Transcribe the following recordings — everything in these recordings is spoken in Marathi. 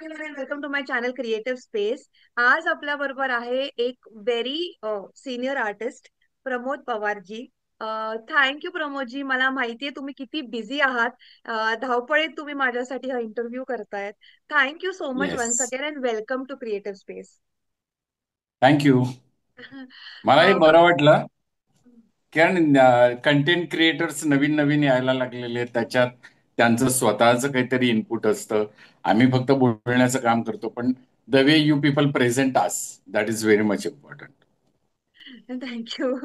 Welcome to my channel creative space. आज आपल्या बरोबर आहे एक very senior artist Pramod Pawarji. Thank you Pramodji. मला माहितीये तुम्ही किती बिझी आहात. धावपळीत तुम्ही माझ्यासाठी हा इंटरव्ह्यू करतायत. Thank you so much once yes. Again and welcome to creative space. Thank you. मलाही बरं वाटलं, कारण कंटेंट क्रिएटर्स नवीन नवीन यायला लागलेले आहेत. त्याच्यात त्यांचं स्वतःचं काहीतरी इनपुट असतं. आम्ही फक्त बोलण्याचं काम करतो, पण the way you people present us, that is very much important. Thank you.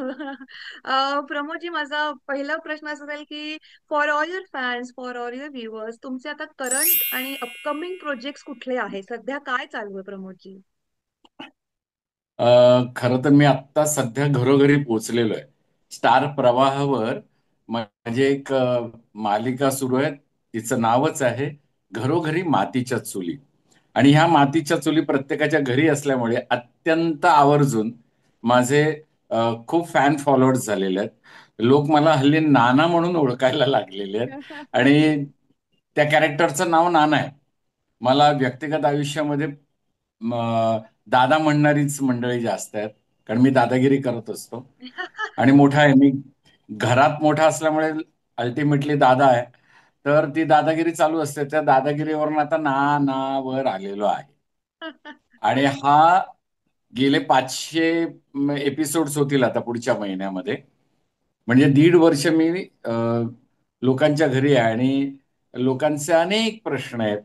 Pramodji, माझा पहिला प्रश्न असा जाईल की for all your fans, for all your viewers, तुमचे आता करंट आणि अपकमिंग प्रोजेक्ट्स कुठले आहे? सध्या काय चालू आहे प्रमोदजी? खरं तर मी आत्ता सध्या घरोघरी पोहोचलेलो आहे. स्टार प्रवाहावर माझी एक मालिका सुरू आहे. तिचं नावच आहे घरोघरी मातीच्या चुली. आणि ह्या मातीच्या चुली प्रत्येकाच्या घरी असल्यामुळे अत्यंत आवर्जून माझे खूप फॅन फॉलोअर्स झालेले आहेत. लोक मला हल्ली नाना म्हणून ओळखायला लागलेले आहेत. आणि त्या कॅरेक्टरचं नाव नाना आहे. मला व्यक्तिगत आयुष्यामध्ये म, दादा म्हणणारीच मंडळी जास्त आहेत, कारण मी दादागिरी करत असतो. आणि मोठा आहे मी, घरात मोठा असल्यामुळे अल्टिमेटली दादा आहे. तर ती दादागिरी चालू असते. त्या दादागिरीवरून आता ना वर आलेलो आहे. आणि हा गेले 500 एपिसोड्स होतील आता पुढच्या महिन्यामध्ये. म्हणजे 1.5 वर्ष मी लोकांच्या घरी आहे आणि लोकांचे अनेक प्रश्न आहेत.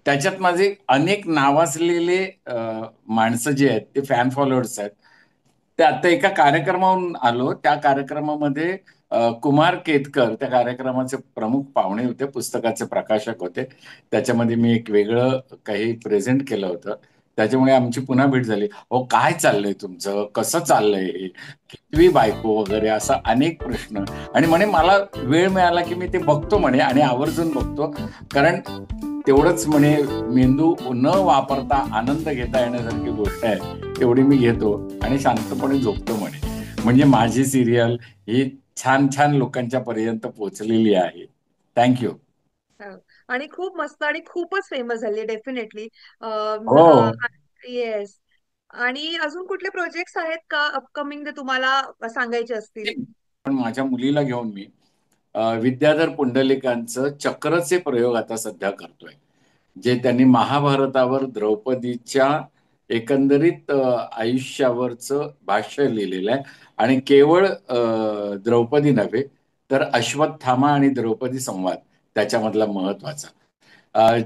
त्याच्यात माझे अनेक नावाजलेले माणसं जे आहेत ते फॅन फॉलोअर्स आहेत. ते आता एका कार्यक्रमावरून आलो. त्या कार्यक्रमामध्ये कुमार केतकर त्या कार्यक्रमाचे प्रमुख पाहुणे होते, पुस्तकाचे प्रकाशक होते. त्याच्यामध्ये मी एक वेगळं काही प्रेझेंट केलं होतं. त्याच्यामुळे आमची पुन्हा भेट झाली. अहो, काय चाललंय तुमचं, कसं चाललंय हे, कितवी बायको वगैरे, असा अनेक प्रश्न. आणि म्हणे मला वेळ मिळाला की मी ते बघतो म्हणे, आणि आवर्जून बघतो. कारण तेवढंच म्हणे मेंदू न वापरता आनंद घेता येण्यासारखी गोष्ट आहे, तेवढी मी घेतो आणि शांतपणे झोपतो म्हणे. म्हणजे माझी सिरियल ही छान छान लोकांच्या पर्यंत पोहोचलेली आहे. थँक्यू. हो. आणि खूप मस्त आणि खूपच फेमस झाली डेफिनेटली. हो. येस. आणि अजून कुठले प्रोजेक्ट्स आहेत का अपकमिंग, ते तुम्हाला सांगायचे असतील? पण माझ्या मुलीला घेऊन मी विद्याधर पुंडलिकांचं चक्रचे प्रयोग आता सध्या करतोय. जे त्यांनी महाभारतावर द्रौपदीच्या एकंदरीत आयुष्यावरचं भाष्य लिहिलेलं आहे. आणि केवळ द्रौपदी नव्हे, तर अश्वत्थामा आणि द्रौपदी संवाद त्याच्यामधला महत्वाचा.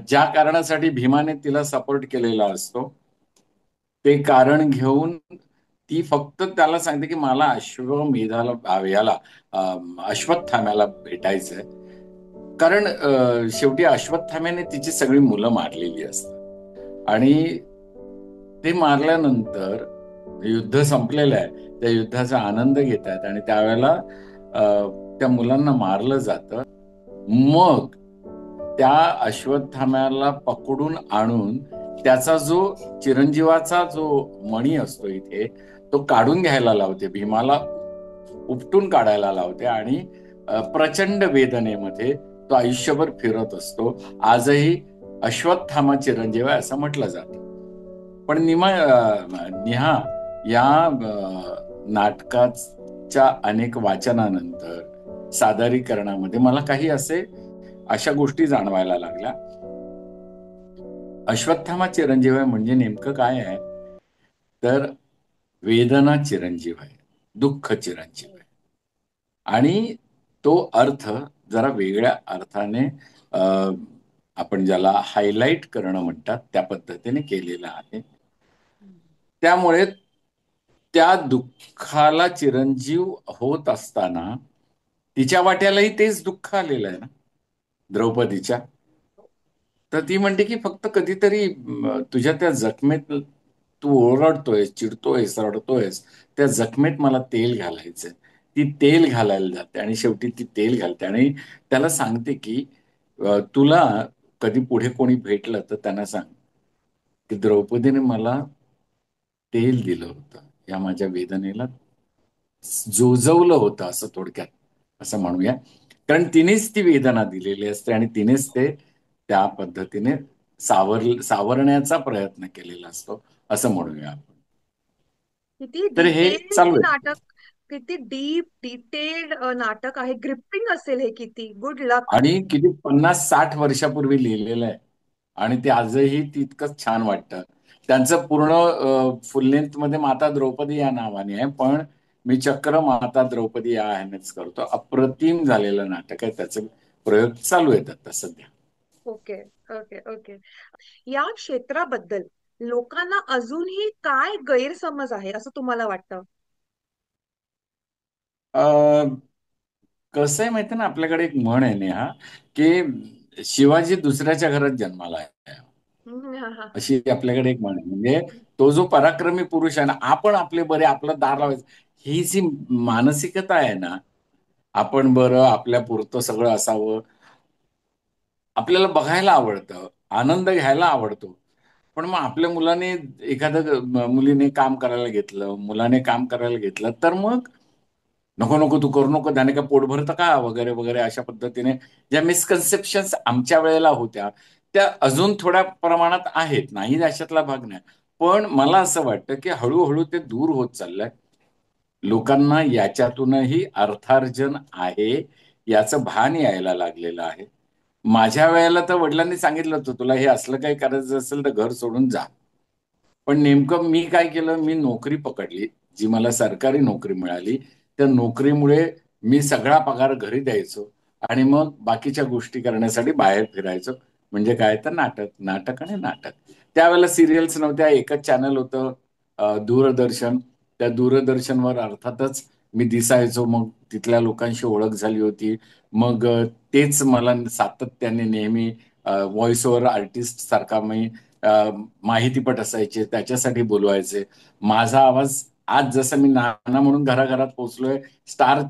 ज्या कारणासाठी भीमाने तिला सपोर्ट केलेला असतो, ते कारण घेऊन ती फक्त त्याला सांगते की मला अश्वमेधाला याला अश्वत्थाम्याला भेटायचंय. कारण शेवटी अश्वत्थाम्याने तिची सगळी मुलं मारलेली असतात. आणि ते मारल्यानंतर युद्ध संपलेलं आहे. त्या युद्धाचा आनंद घेत आहेत आणि त्यावेळेला त्या मुलांना मारलं जातं. मग त्या अश्वत्थाम्याला पकडून आणून त्याचा जो चिरंजीवाचा जो मणी असतो इथे, तो काढून घ्यायला लावते. भीमाला उपटून काढायला लावते. आणि प्रचंड वेदनेमध्ये तो आयुष्यभर फिरत असतो. आजही अश्वत्थामा चिरंजीव आहे असं म्हटलं जातं. पण निहा या नाटकाच्या अनेक वाचनानंतर सादरीकरणामध्ये मला काही अशा गोष्टी जाणवायला लागल्या. अश्वत्थामा चिरंजीव आहे म्हणजे नेमकं काय आहे, तर वेदना चिरंजीव आहे, दुःख चिरंजीव आहे. आणि तो अर्थ जरा वेगळ्या अर्थाने अ, आपण ज्याला हायलाइट करणं म्हणतात त्या पद्धतीने केलेलं आहे. त्यामुळे त्या दुःखाला चिरंजीव होत असताना तिच्या वाट्यालाही तेच दुःख आलेलं आहे ना, द्रौपदीच्या. तर ती म्हणते की फक्त कधीतरी तुझ्या त्या जखमेत तू ओरडतोयस, चिडतोयस, रडतोयस, त्या जखमेत मला तेल घालायचंय. ती तेल घालायला जाते आणि शेवटी ती तेल घालते आणि त्याला सांगते की तुला कधी पुढे कोणी भेटलं तर त्यांना सांग की द्रौपदीने मला तेल दिलं होतं, या माझ्या वेदनेला जोजवलं होतं, असं थोडक्यात असं म्हणूया. कारण तिनेच ती वेदना दिलेली असते आणि तिनेच ते त्या पद्धतीने सावरण्याचा प्रयत्न केलेला असतो, असं म्हणूया आपण. किती तर हे डिटेल्ड चालू हे आहे. नाटक, किती डीप डिटेल्ड नाटक आहे. ग्रिपिंग असेल हे किती. गुड लक. आणि किती 50-60 वर्षापूर्वी लिहिलेलं आहे. आणि ते आजही तितकंच छान वाटतं. त्यांचं पूर्ण फुल लेंथ मध्ये माता द्रौपदी या नावाने आहे, पण मी चक्र माता द्रौपदी या ह्यानेच करतो. अप्रतिम झालेलं नाटक आहे. त्याचे प्रयोग चालू आहेत आता सध्या. Okay, okay, okay. या क्षेत्राबद्दल लोकांना अजूनही काय गैरसमज आहे असं तुम्हाला वाटतं? अ, कसं आहे माहिती ना, आपल्याकडे एक म्हण आहे नेहा, की शिवाजी दुसऱ्याच्या घरात जन्माला आहे. हा, हा. अशी आपल्याकडे एक म्हण आहे. म्हणजे तो जो पराक्रमी पुरुष आहे ना, आपण आपले बरे, आपलं दार लावायचं, ही जी मानसिकता आहे ना, आपण बरं, आपल्या पुरतं सगळं असावं, आपल्याला बघायला आवडतं, आनंद घ्यायला आवडतो. पण मग आपल्या मुलाने एखादं मुलीने काम करायला घेतलं, मुलाने काम करायला घेतलं, तर मग नको नको तू करू नको, त्याने का पोट भरतं का, वगैरे वगैरे, अशा पद्धतीने ज्या मिसकन्सेप्शन्स आमच्या वेळेला होत्या, त्या अजून थोड्या प्रमाणात आहेत, नाही अशातला भाग नाही. पण मला असं वाटतं की हळूहळू ते दूर होत चाललंय. लोकांना याच्यातूनही अर्थार्जन आहे याचं भान यायला लागलेलं आहे. माझ्या वेळेला तर वडिलांनी सांगितलं होतं, तुला हे असलं काही करायचं असेल तर घर सोडून जा. पण नेमकं मी काय केलं, मी नोकरी पकडली, जी मला सरकारी नोकरी मिळाली. त्या नोकरीमुळे मी सगळा पगार घरी द्यायचो आणि मग बाकीच्या गोष्टी करण्यासाठी बाहेर फिरायचो. म्हणजे काय तर नाटक, नाटक आणि नाटक. त्यावेळेला सिरियल्स नव्हत्या, एकच चॅनल होतं, दूरदर्शन. त्या दूरदर्शनवर अर्थातच मी दिसायचो. मग तिथल्या लोकांशी ओळख झाली होती. मग तेच मला सातत्याने नेहमी व्हॉइस ओव्हर आर्टिस्ट सारखा मी अ, माहितीपट असायचे, त्याच्यासाठी बोलवायचे. माझा आवाज आज जसं मी नाना म्हणून घराघरात पोहोचलोय स्टार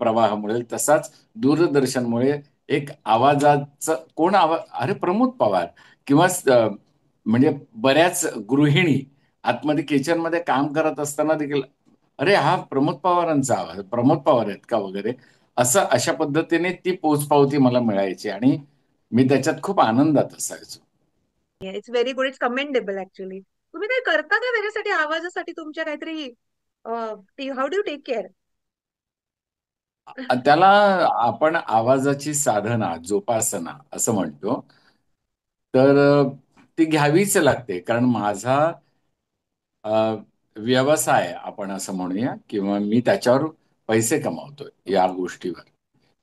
प्रवाहामुळे, तसाच दूरदर्शनमुळे एक आवाजाचं कोण आवाज, अरे प्रमोद पवार, किंवा म्हणजे बऱ्याच गृहिणी आतमध्ये किचनमध्ये काम करत असताना देखील, अरे हा प्रमोद पवारांचा आवाज, प्रमोद पवार आहेत का, वगैरे असं, अशा पद्धतीने ती पोचपावती मला मिळायची आणि मी त्याच्यात खूप आनंदात असायचो. It's very good. It's commendable actually. तुम्ही काय करता का त्याच्यासाठी, आवाजासाठी तुमच्या काहीतरी? How do take care? त्याला आपण आवाजाची साधना, जोपासना असं म्हणतो. तर ती घ्यावीच लागते, कारण माझा अ, व्यवसाय आपण असं म्हणूया, किंवा मी त्याच्यावर पैसे कमावतोय या गोष्टीवर.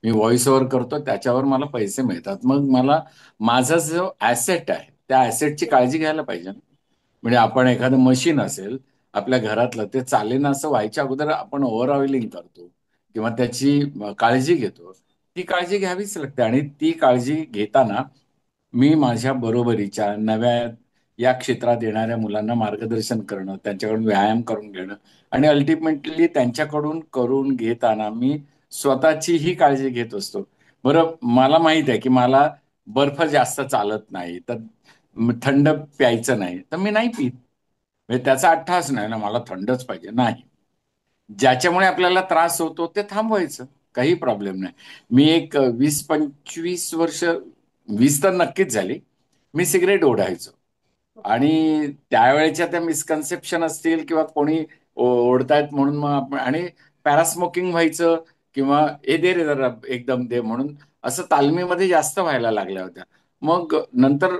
मी व्हॉइस ओव्हर करतो, त्याच्यावर मला पैसे मिळतात. मग मला माझा जो ऍसेट आहे त्या ऍसेटची काळजी घ्यायला पाहिजे ना. म्हणजे आपण एखादं मशीन असेल आपल्या घरातलं, ते चालेना असं व्हायच्या अगोदर आपण ओव्हर ऑइलिंग करतो किंवा त्याची काळजी घेतो. ती काळजी घ्यावीच लागते आणि ती काळजी घेताना मी माझ्या बरोबरीच्या नव्या या क्षेत्रात येणाऱ्या मुलांना मार्गदर्शन करणं, त्यांच्याकडून व्यायाम करून घेणं आणि अल्टिमेटली त्यांच्याकडून करून घेताना मी स्वतःचीही काळजी घेत असतो. बरं, मला माहित आहे की मला बर्फ जास्त चालत नाही, तर थंड प्यायचं नाही, तर मी नाही पित. म्हणजे त्याचा अट्टहास नाही ना, मला थंडच पाहिजे, नाही. ज्याच्यामुळे आपल्याला त्रास होतो ते थांबवायचं, काही प्रॉब्लेम नाही. मी एक 20-25 वर्ष, 20 तर नक्कीच झाली, मी सिगरेट ओढायचो. ओके. आणि त्यावेळेच्या त्या मिसकन्सेप्शन असतील किंवा कोणी ओढतायत म्हणून मग आपण, आणि पॅरास्मोकिंग व्हायचं, किंवा हे दे रे जरा एकदम दे म्हणून, असं तालमीमध्ये जास्त व्हायला लागल्या होत्या. मग नंतर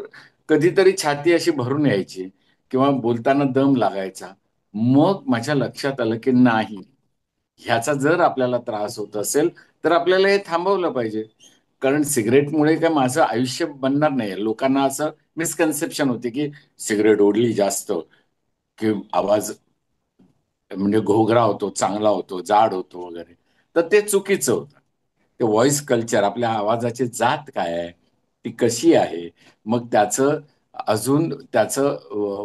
कधीतरी छाती अशी भरून यायची किंवा बोलताना दम लागायचा. मग माझ्या लक्षात आलं की नाही, ह्याचा जर आपल्याला त्रास होत असेल तर आपल्याला हे थांबवलं पाहिजे. कारण सिगरेटमुळे काय माझं आयुष्य बनणार नाही. लोकांना असं मिसकन्सेप्शन होते की सिगरेट ओढली जास्त की आवाज म्हणजे घोगरा होतो, चांगला होतो, जाड होतो वगैरे. तर ते चुकीचं होतं. ते व्हॉइस कल्चर, आपल्या आवाजाची जात काय आहे, ती कशी आहे, मग त्याचं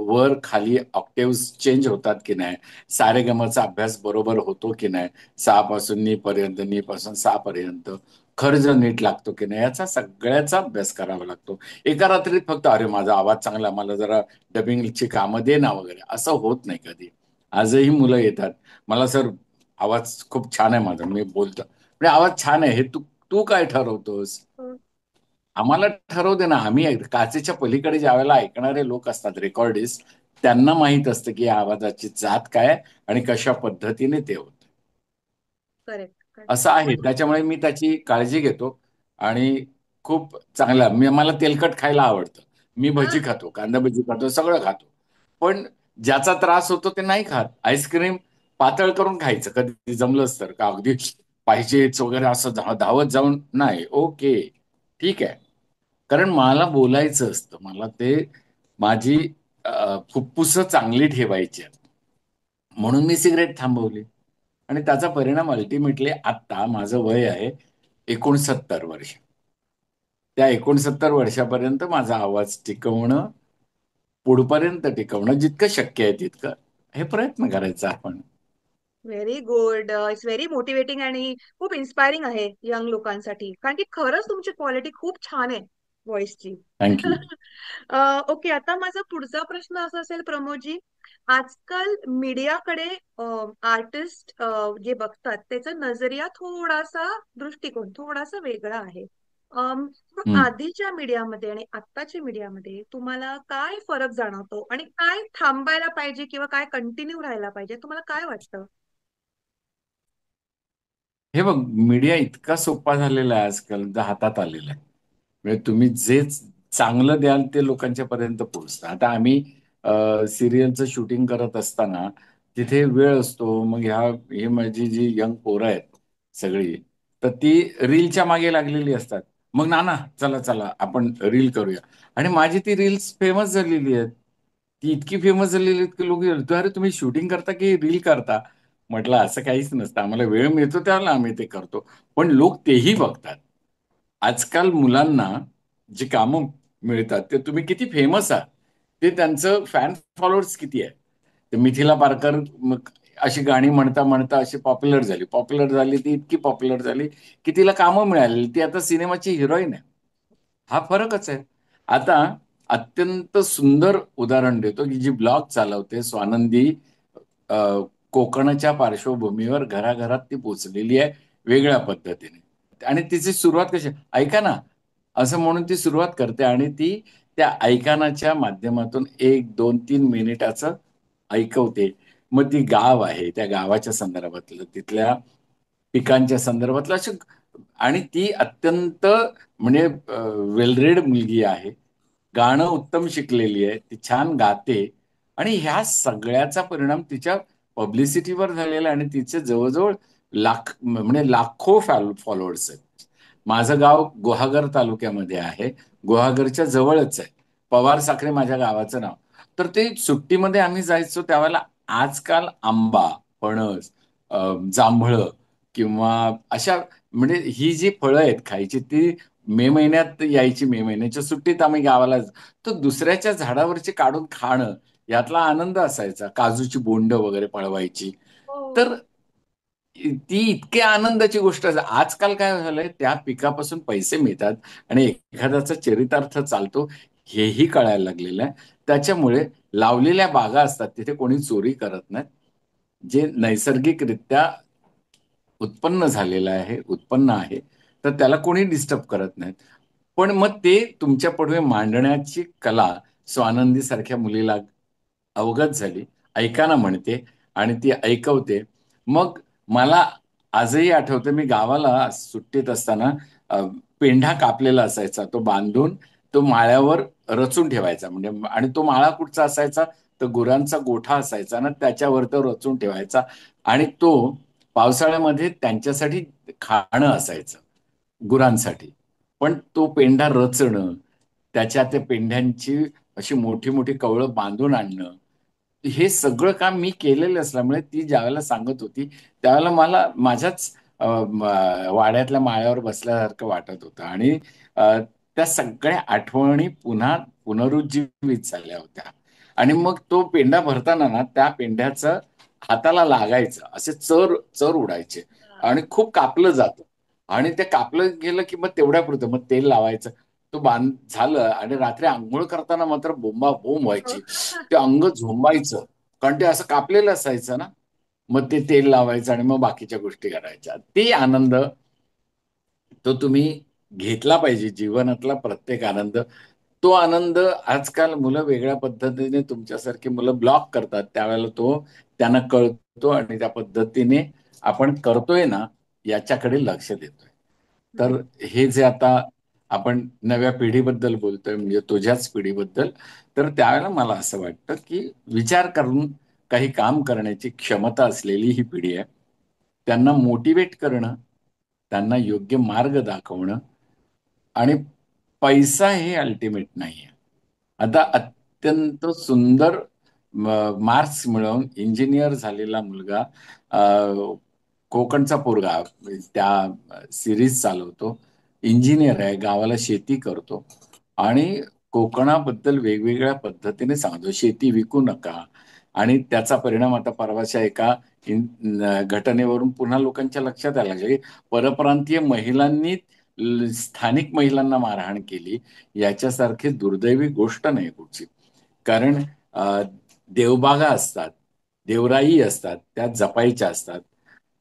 वर खाली ऑक्टेव्हज चेंज होतात की नाही, सारेगमचा अभ्यास बरोबर होतो की नाही, सा पासून नी पर्यंत, नी पासून सा पर्यंत खर्च नीट लागतो की नाही, याचा सगळ्याचा अभ्यास करावा लागतो. एका रात्रीत फक्त अरे माझा आवाज चांगला, मला जरा डबिंगची कामं दे ना, वगैरे असं होत नाही कधी. आजही मुलं येतात, मला सर आवाज खूप छान आहे माझा, मी बोलतो. म्हणजे आवाज छान आहे हे तू तू काय ठरवतोस? आम्हाला ठरवू दे ना. आम्ही काचेच्या पलीकडे ज्यावेळेला ऐकणारे लोक असतात, रेकॉर्डिस्ट, त्यांना माहित असतं की या आवाजाची जात काय आहे आणि कशा पद्धतीने ते होतं. Correct correct. असं आहे. त्याच्यामुळे मी त्याची काळजी घेतो आणि खूप चांगला मला तेलकट खायला आवडतं. मी भजी खातो, कांदा भजी खातो, सगळं खातो. पण ज्याचा त्रास होतो ते नाही खात. आईस्क्रीम पातळ करून खायचं कधी जमलंच तर, का अगदी पाहिजेच वगैरे असं धावत जाऊन नाही. ओके, ठीक आहे. कारण मला बोलायचं असतं. मला ते माझी फुफ्फुसं चांगली ठेवायची आहेत. म्हणून मी सिगारेट थांबवली. आणि त्याचा परिणाम अल्टिमेटली आत्ता माझं वय आहे 69 वर्ष. त्या 69 वर्षापर्यंत माझा आवाज टिकवणं, पुढपर्यंत टिकवणं जितकं शक्य आहे तितकं हे प्रयत्न करायचा आपण. Very good. It's very motivating आणि खूप इन्स्पायरिंग आहे यंग लोकांसाठी, कारण की खरंच तुमची क्वालिटी खूप छान आहे व्हॉइसची. Thank you. ओके, आता माझा पुढचा प्रश्न असा असेल प्रमोदजी. आजकाल मीडियाकडे आर्टिस्ट जे बघतात त्याचा नजरिया थोडासा, दृष्टिकोन थोडासा वेगळा आहे. मग हं. आधीच्या मीडियामध्ये आणि आत्ताच्या मीडियामध्ये तुम्हाला काय फरक जाणवतो, आणि काय थांबायला पाहिजे किंवा काय कंटिन्यू राहायला पाहिजे, तुम्हाला काय वाटतं? हे बघ, मीडिया इतका सोपा झालेला आहे आजकाल, हातात आलेला आहे. म्हणजे तुम्ही जे चांगलं द्याल ते लोकांच्या पर्यंत पोहोचतं. आता आम्ही सिरियलचं शूटिंग करत असताना तिथे वेळ असतो. मग ही माझी जी यंग पोरं आहेत सगळी, तर ती रीलच्या मागे लागलेली असतात. मग नाना, चला चला आपण रील करूया. आणि माझी ती रील्स फेमस झालेली आहेत. ती इतकी फेमस झालेली आहेत की लोक, अरे तुम्ही शूटिंग करता की रील करता? म्हटलं असं काहीच नसतं. आम्हाला वेळ मिळतो त्यावेळेला आम्ही ते करतो. पण लोक तेही बघतात. आजकाल मुलांना जी कामं मिळतात ते तुम्ही किती फेमस आहात, ते त्यांचं फॅन फॉलोअर्स किती आहे. ते मिथिला पारकर मग अशी गाणी म्हणता म्हणता अशी पॉप्युलर झाली. पॉप्युलर झाली, ती इतकी पॉप्युलर झाली की तिला कामं मिळाली. ती आता सिनेमाची हिरोईन आहे. हा फरकच आहे. आता अत्यंत सुंदर उदाहरण देतो की जी ब्लॉग चालवते स्वानंदी, अ, कोकणच्या पार्श्वभूमीवर घराघरात ती पोचलेली आहे वेगळ्या पद्धतीने. आणि तिची सुरुवात कशी, ऐका ना, असं म्हणून ती सुरुवात करते आणि ती त्या ऐकानाच्या माध्यमातून 1, 2, 3 मिनिटाचं ऐकवते. मग ती गाव आहे, त्या गावाच्या संदर्भातलं, तिथल्या पिकांच्या संदर्भातलं असं. आणि ती अत्यंत म्हणजे वेल रेड मुलगी आहे. गाणं उत्तम शिकलेली आहे. ती छान गाते. आणि ह्या सगळ्याचा परिणाम तिच्या पब्लिसिटीवर झालेला आहे आणि तिचे जवळजवळ म्हणजे लाखो फॉलोअर्स आहेत. माझं गाव गुहागर तालुक्यामध्ये आहे. गुहागरच्या जवळच आहे. पवार साखरे माझ्या गावाचं नाव. तर ते सुट्टीमध्ये आम्ही जायचो त्यावेळेला आजकाल आंबा, फणस, जांभळं किंवा अशा, म्हणजे ही जी फळं आहेत खायची ती मे महिन्यात यायची. मे महिन्याच्या सुट्टीत आम्ही गावाला तर दुसऱ्याच्या झाडावरची काढून खाणं यातला आनंद असायचा. काजूची बोंड वगैरे पळवायची. हो. तर ती इतक्या आनंदाची गोष्ट आहे. आजकाल काय झालंय, त्या पिकापासून पैसे मिळतात आणि एखाद्याचा चरितार्थ चालतो हेही कळायला लागलेलं आहे. त्याच्यामुळे लावलेल्या बागा असतात तिथे कोणी चोरी करत नाहीत. जे नैसर्गिकरित्या उत्पन्न झालेलं आहे, उत्पन्न आहे, तर त्याला कोणी डिस्टर्ब करत नाहीत. पण मग ते तुमच्या पुढे मांडण्याची कला स्वानंदीसारख्या मुलीला अवगत झाली. ऐकाना म्हणते आणि ती ऐकवते. मग मला आजही आठवतं, मी गावाला सुट्टीत असताना अ, पेंढा कापलेला असायचा. तो बांधून तो माळ्यावर रचून ठेवायचा. म्हणजे आणि तो माळा कुठचा असायचा, तर गुरांचा गोठा असायचा ना, त्याच्यावर तो रचून ठेवायचा. आणि तो पावसाळ्यामध्ये त्यांच्यासाठी खाणं असायचं, गुरांसाठी. पण तो पेंढा रचणं, त्याच्या त्या पेंढ्यांची अशी मोठी मोठी कवळं बांधून आणणं, हे सगळं काम मी केलेलं असल्यामुळे ती ज्यावेळेला सांगत होती त्यावेळेला मला माझ्याच वाड्यातल्या माळ्यावर बसल्यासारखं वाटत होतं. आणि अ, त्या सगळ्या आठवणी पुन्हा पुनरुज्जीवित झाल्या होत्या. आणि मग तो पेंढा भरताना ना, त्या पेंढ्याचं हाताला लागायचं असे चर चर उडायचे. आणि खूप कापलं जातं. आणि ते कापलं गेलं की मग तेवढ्यापुरतं मग तेल लावायचं. तो बांध झालं आणि रात्री अंघोळ करताना मात्र बोंबाबोंब व्हायची. ते अंग झोंबायचं. कारण ते असं कापलेलं असायचं ना. मग ते तेल लावायचं आणि मग बाकीच्या गोष्टी करायच्या. ते आनंद तो तुम्ही घेतला पाहिजे जीवनातला प्रत्येक आनंद. तो आनंद आजकाल मुलं वेगळ्या पद्धतीने तुमच्यासारखी मुलं ब्लॉक करतात. त्यावेळेला तो त्यांना कळतो आणि त्या पद्धतीने आपण करतोय ना याच्याकडे लक्ष देतोय. तर हम्म. हे जे आता आपण नव्या पिढीबद्दल बोलतोय म्हणजे तुझ्याच पिढीबद्दल, तर त्यावेळेला मला असं वाटतं की विचार करून काही काम करण्याची क्षमता असलेली ही पिढी आहे. त्यांना मोटिवेट करणं, त्यांना योग्य मार्ग दाखवणं आणि पैसा हे अल्टिमेट नाहीये. आता अत्यंत सुंदर मार्क्स मिळवून इंजिनियर झालेला मुलगा अ, कोकणचा पोरगा त्या सिरीज चालवतो. इंजिनियर आहे, गावाला शेती करतो आणि कोकणाबद्दल वेगवेगळ्या पद्धतीने सांगतो. शेती विकू नका आणि त्याचा परिणाम आता परवाच्या एका घटनेवरून पुन्हा लोकांच्या लक्षात आला की परप्रांतीय महिलांनी स्थानिक महिलांना मारहाण केली. याच्यासारखी दुर्दैवी गोष्ट नाही कुठची. कारण देवबागा असतात, देवराई असतात, त्या जपायच्या असतात.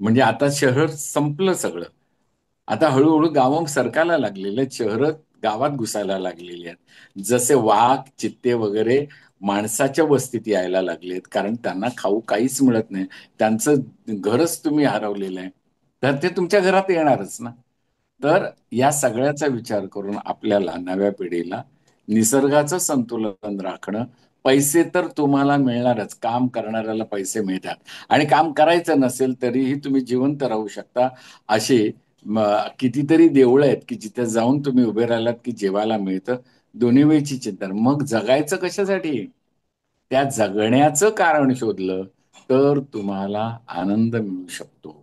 म्हणजे आता शहर संपलं सगळं. आता हळूहळू गावं सरकायला लागलेली आहेत, शहरं गावात घुसायला लागलेली आहेत. जसे वाघ, चित्ते वगैरे माणसाच्या वस्तीत यायला लागलेत, कारण त्यांना खाऊ काहीच मिळत नाही. त्यांचं घरच तुम्ही हरवलेलं आहे. तर ते तुमच्या घरात येणारच ना. तर या सगळ्याचा विचार करून आपल्याला नव्या पिढीला निसर्गाचं संतुलन राखणं, पैसे तर तुम्हाला मिळणारच. काम करणाऱ्याला पैसे मिळतात आणि काम करायचं नसेल तरीही तुम्ही जिवंत राहू शकता. असे कितीतरी देवळं आहेत, की जिथे जाऊन तुम्ही उभे राहिलात, की जेवायला मिळतं. दोन्ही वेळची चिंता. मग जगायचं कशासाठी? त्या जगण्याचं कारण शोधलं, तर तुम्हाला आनंद मिळू शकतो.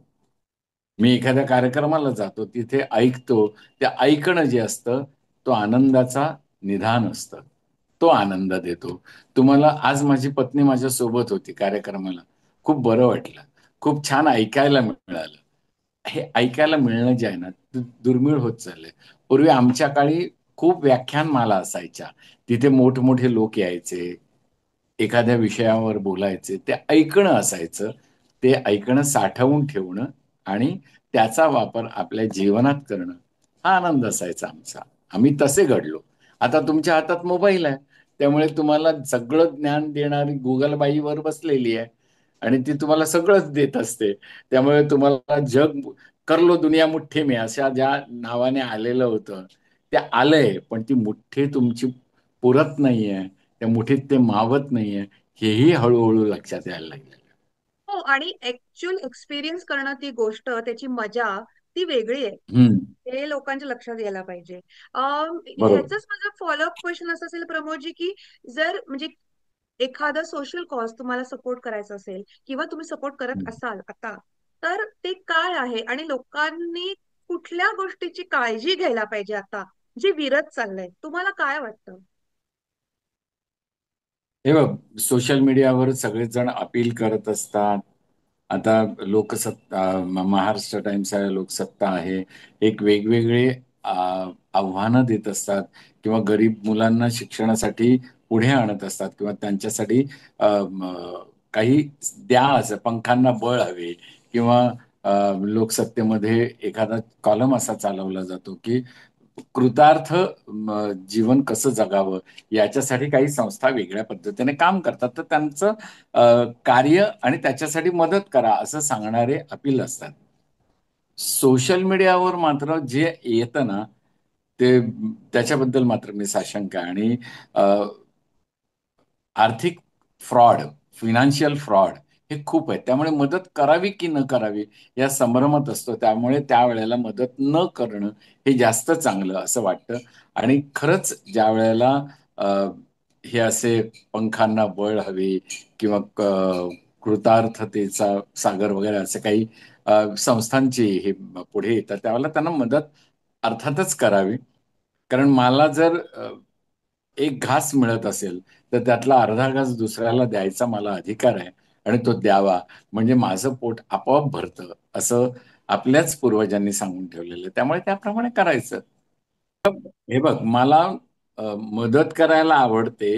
मी एखाद्या कार्यक्रमाला जातो, तिथे ऐकतो. ते ऐकणं जे असतं, तो आनंदाचा निधान असतं. तो आनंद देतो. तुम्हाला आज माझी पत्नी माझ्यासोबत होती कार्यक्रमाला. खूप बरं वाटलं. खूप छान ऐकायला मिळालं. हे ऐकायला मिळणं जे आहे ना, दुर्मिळ होत चाललंय. पूर्वी आमच्या काळी खूप व्याख्यानमाला असायच्या. तिथे मोठमोठे लोक यायचे. एखाद्या विषयावर बोलायचे. ते ऐकणं असायचं. ते ऐकणं साठवून ठेवणं आणि त्याचा वापर आपल्या जीवनात करणं, हा आनंद असायचा आमचा. आम्ही तसे घडलो. आता तुमच्या हातात मोबाईल आहे. त्यामुळे तुम्हाला सगळं ज्ञान देणारी Google बाई वर बसलेली आहे आणि ती तुम्हाला सगळंच देत असते. त्यामुळे तुम्हाला जग कर लो दुनिया मुठ्ठी में अशा ज्या नावाने आलेलं होतं, ते आलंय, पण ती मुठ्ठी तुमची पुरत नाहीये. त्या मुठीत ते मावत नाहीये. हेही हळूहळू लक्षात यायला लागलं. हो, आणि ऍक्च्युअल एक्सपिरियन्स करणं ती गोष्ट, त्याची मजा ती वेगळी आहे. हं, हे लोकांच्या लक्षात यायला पाहिजे. बरोबर. ह्याचाच माझा फॉलोअप क्वेश्चन असं असेल प्रमोदजी, की जर म्हणजे एखादा सोशल कॉज तुम्हाला सपोर्ट करायचा असेल किंवा तुम्ही सपोर्ट करत हं. असाल आता, तर ते काय आहे आणि लोकांनी कुठल्या गोष्टीची काळजी घ्यायला पाहिजे आता, जे विरत चाललंय, तुम्हाला काय वाटतं? हे बघ, सोशल मीडियावर सगळेच जण अपील करत असतात. आता लोकसत्ता, महाराष्ट्र टाइम्स आहे, लोकसत्ता आहे. एक वेगवेगळे अ, आव्हानं देत असतात किंवा गरीब मुलांना शिक्षणासाठी पुढे आणत असतात किंवा त्यांच्यासाठी काही द्या असं पंखांना बळ हवे किंवा लोकसत्तेमध्ये एखादा कॉलम असा चालवला जातो, की कृतार्थ जीवन कसं जगावं याच्यासाठी काही संस्था वेगळ्या पद्धतीने काम करतात. तर त्यांचं कार्य आणि त्याच्यासाठी मदत करा असं सांगणारे अपील असतात. सोशल मीडियावर मात्र जे येतं ना, ते त्याच्याबद्दल मात्र मी साशंक आहे आणि अ, आर्थिक फ्रॉड, फायनान्शियल फ्रॉड हे खूप आहे. त्यामुळे मदत करावी की न करावी या संभ्रमात असतो. त्यामुळे त्यावेळेला मदत न करणं हे जास्त चांगलं असं वाटतं आणि खरंच ज्यावेळेला अ, हे असे पंखांना बळ हवे किंवा कृतार्थतेचा सागर वगैरे असे काही संस्थांची हे पुढे येतात, त्यावेळेला त्यांना मदत अर्थातच करावी. कारण मला जर एक घास मिळत असेल, तर त्यातला अर्धा घास दुसऱ्याला द्यायचा मला अधिकार आहे आणि तो द्यावा. म्हणजे माझं पोट आपोआप भरतं, असं आपल्याच पूर्वजांनी सांगून ठेवलेलं आहे. त्यामुळे त्याप्रमाणे करायचं. हे बघ, मला मदत करायला आवडते.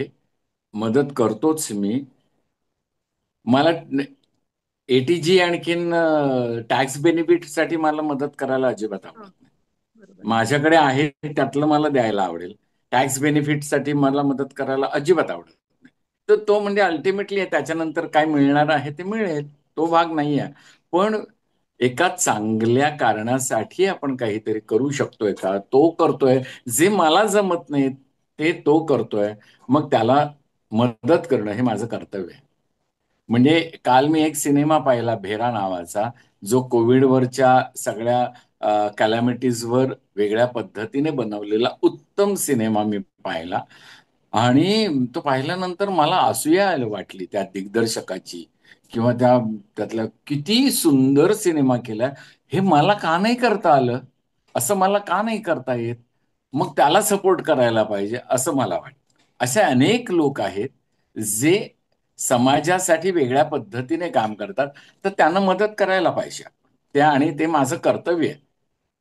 मदत करतोच मी. मला एटीजी आणखीन टॅक्स बेनिफिटसाठी मला मदत करायला अजिबात हा, आवडत नाही. माझ्याकडे आहे त्यातलं मला द्यायला आवडेल. टॅक्स बेनिफिटसाठी मला मदत करायला अजिबात आवडत नाही. तर तो म्हणजे अल्टिमेटली त्याच्यानंतर काय मिळणार आहे ते मिळेल, तो भाग नाही आहे. पण एका चांगल्या कारणासाठी आपण काहीतरी करू शकतोय का, तो करतोय. जे मला जमत नाही ते तो करतोय, मग त्याला मदत करणं हे माझं कर्तव्य आहे. म्हणजे काल मी एक सिनेमा पाहिला भेरा नावाचा, जो कोविडवरच्या सगळ्या कॅलॅमिटीजवर वेगळ्या पद्धतीने बनवलेला उत्तम सिनेमा मी पाहिला. आणि तो पाहिल्यानंतर मला असूया वाटली त्या दिग्दर्शकाची, किंवा त्यातल्या किती सुंदर सिनेमा केलाय, हे मला का नाही करता आलं, असं मला का नाही करता येत, मग त्याला सपोर्ट करायला पाहिजे असं मला वाटतं. असे अनेक लोक आहेत जे समाजासाठी वेगळ्या पद्धतीने काम करतात, तर त्यांना मदत करायला पाहिजे. आणि ते माझं कर्तव्य आहे.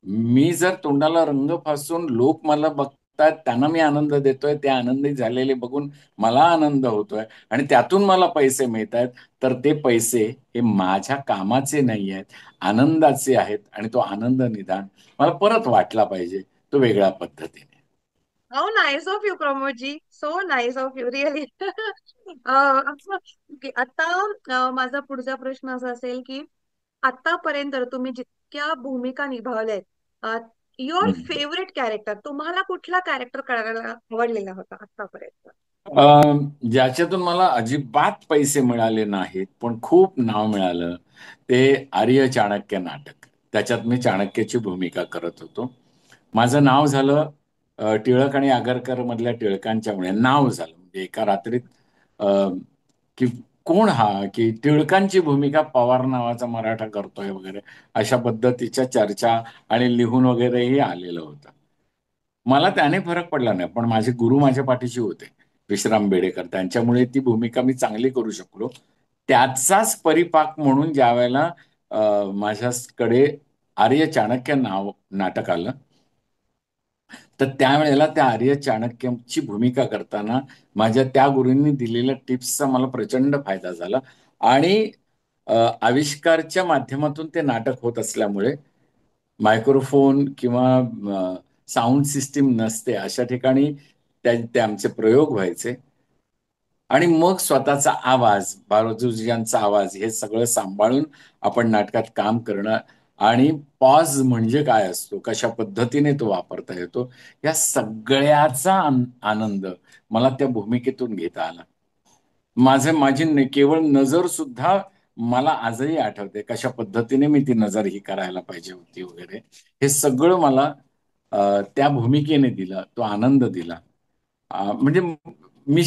मी जर तोंडाला रंग फासून लोक मला बघतात, त्यांना मी आनंद देतोय, ते आनंदी झालेले बघून मला आनंद होतोय आणि त्यातून मला पैसे मिळत आहेत, तर ते पैसे हे माझ्या कामाचे नाही आहेत, आनंदाचे आहेत. आणि तो आनंद निदान मला परत वाटला पाहिजे, तो वेगळ्या पद्धतीने. How nice of you Pramod ji, so nice of you really. आता माझा पुढचा प्रश्न असा असेल की आतापर्यंत तुम्ही जितक्या भूमिका निभावल्यात, युअर हम्म. फेवरेट कॅरेक्टर, तुम्हाला कुठला कॅरेक्टर करायला आवडलेला होता आतापर्यंत? ज्याच्यातून मला अजिबात पैसे मिळाले नाहीत पण खूप नाव मिळालं, ते आर्य चाणक्य नाटक. त्याच्यात मी चाणक्याची भूमिका करत होतो. माझं नाव झालं टिळक आणि आगरकर मधल्या टिळकांच्यामुळे नाव झालं. म्हणजे एका रात्रीत अ, की कोण हा, की टिळकांची भूमिका पवार नावाचा मराठा करतोय वगैरे, अशा पद्धतीच्या चर्चा आणि लिहून वगैरेही आलेलं होतं. मला त्याने फरक पडला नाही, पण माझे गुरु माझ्या पाठीशी होते, विश्राम बेडेकर. त्यांच्यामुळे ती भूमिका मी चांगली करू शकलो. त्याचाच परिपाक म्हणून ज्यावेळेला माझ्याकडे आर्य चाणक्य नाव नाटक आलं, तर त्यावेळेला त्या आर्य चाणक्यची भूमिका करताना माझ्या त्या गुरूंनी दिलेल्या टिप्सचा मला प्रचंड फायदा झाला. आणि आविष्कारच्या माध्यमातून ते नाटक होत असल्यामुळे मायक्रोफोन किंवा साऊंड सिस्टीम नसते अशा ठिकाणी ते आमचे प्रयोग व्हायचे. आणि मग स्वतःचा आवाज, बाळूजींचा आवाज हे सगळं सांभाळून आपण नाटकात काम करणं, आणि पॉज म्हणजे काय असतो, कशा पद्धतीने तो वापरता येतो, या सगळ्याचा आनंद मला त्या भूमिकेतून घेता आला. माझी केवळ नजर सुद्धा मला आजही आठवते, कशा पद्धतीने मी ती नजर ही करायला पाहिजे होती वगैरे. हे सगळं मला त्या भूमिकेने दिलं, तो आनंद दिला. म्हणजे मी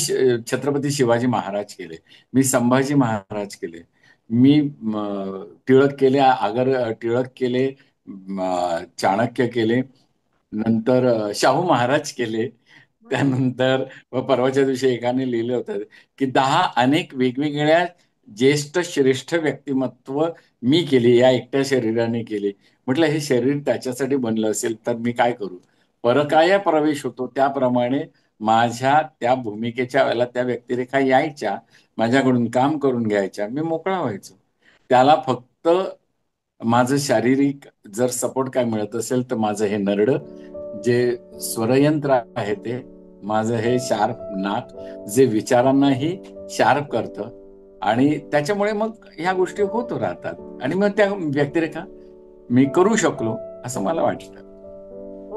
छत्रपती शिवाजी महाराज केले, मी संभाजी महाराज केले, मी टिळक केले, टिळक केले, चाणक्य केले, नंतर शाहू महाराज केले. त्यानंतर परवाच्या दिवशी एकाने लिहिलं होतं की 10 अनेक वेगवेगळ्या ज्येष्ठ श्रेष्ठ व्यक्तिमत्व मी केली, या एकट्या शरीराने केली. म्हटलं हे शरीर त्याच्यासाठी बनलं असेल तर मी काय करू. परकाया प्रवेश होतो त्याप्रमाणे माझ्या त्या भूमिकेच्या वेळेला त्या व्यक्तिरेखा यायच्या, माझ्याकडून काम करून घ्यायच्या, मी मोकळा व्हायचो. त्याला फक्त माझं शारीरिक जर सपोर्ट काय मिळत असेल तर माझं हे नरडं जे स्वरयंत्र आहे, ते माझं हे शार्प नाक जे विचारांनाही शार्प करतं, आणि त्याच्यामुळे मग ह्या गोष्टी होत राहतात आणि मग त्या व्यक्तिरेखा मी करू शकलो असं मला वाटतं.